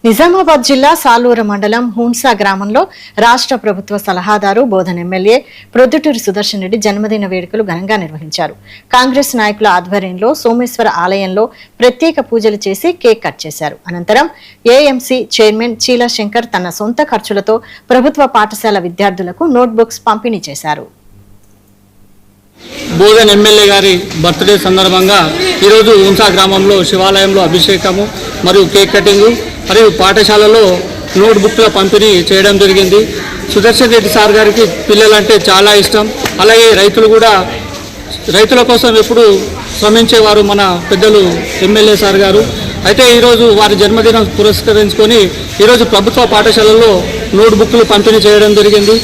నిజామాబాద్ జిల్లా సాలూరు మండలం హున్సా గ్రామంలో రాష్ట్ర ప్రభుత్వ సలహాదారు బోధన్ ఎమ్మెల్యే ప్రొద్దుటూరి సుదర్శన్ రెడ్డి జన్మదిన వేడుకలు ఘనంగా నిర్వహించారు. కాంగ్రెస్ నాయకుల ఆధ్వర్యంలో సోమేశ్వర ఆలయంలో ప్రత్యేక పూజలు చేసి కేక్ కట్ చేశారు. అనంతరం ఏఎంసీ చైర్మన్ చీలా శంకర్ తన సొంత ఖర్చులతో ప్రభుత్వ పాఠశాల విద్యార్థులకు నోట్బుక్స్ పంపిణీ చేశారు. బోధన్ ఎమ్మెల్యే గారి బర్త్డే సందర్భంగా ఈరోజు హున్సా గ్రామంలో శివాలయంలో అభిషేకము మరియు కేక్ కటింగు మరియు పాఠశాలలో నోట్బుక్ల పంపిణీ చేయడం జరిగింది. సుదర్శన్ రెడ్డి సార్ గారికి పిల్లలంటే చాలా ఇష్టం. అలాగే రైతులు కూడా రైతుల కోసం ఎప్పుడు శ్రమించేవారు మన పెద్దలు ఎమ్మెల్యే సార్ గారు. అయితే ఈరోజు వారి జన్మదినం పురస్కరించుకొని ఈరోజు ప్రభుత్వ పాఠశాలలో నోట్బుక్లు పంపిణీ చేయడం జరిగింది.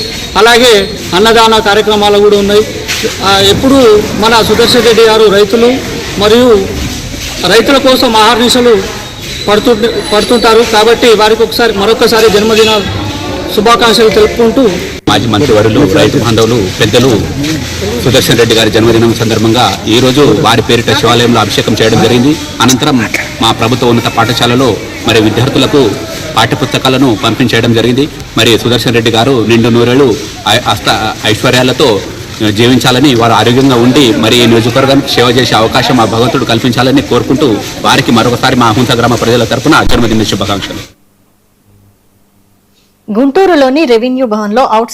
అలాగే అన్నదాన కార్యక్రమాలు కూడా ఉన్నాయి. ఎప్పుడు మన సుదర్శన్ రెడ్డి గారు రైతులు మరియు రైతుల కోసం ఆహర్నిశలు పడుతుంటారు. కాబట్టి వారికి మరొకసారి జన్మదిన శుభాకాంక్షలు తెలుపుకుంటూ మాజీ మంత్రివర్యులు రైతు బాంధవులు పెద్దలు సుదర్శన్ రెడ్డి గారి జన్మదినం సందర్భంగా ఈరోజు వారి పేరిట శివాలయంలో అభిషేకం చేయడం జరిగింది. అనంతరం మా ప్రభుత్వ ఉన్నత పాఠశాలలో మరి విద్యార్థులకు పాఠ్యపుస్తకాలను పంపించేయడం జరిగింది. మరి సుదర్శన్ రెడ్డి గారు నిండు నూరేళ్లు ఐశ్వర్యాలతో జీవించాలని, వారు ఆరోగ్యంగా ఉండి మరి ఈ నియోజకవర్గానికి సేవ చేసే అవకాశం ఆ భగవంతుడు కల్పించాలని కోరుకుంటూ వారికి మరొకసారి మా హున్సా గ్రామ ప్రజల తరఫున జన్మదిన శుభాకాంక్షలు. గుంటూరులోని రెవెన్యూ భవన్లో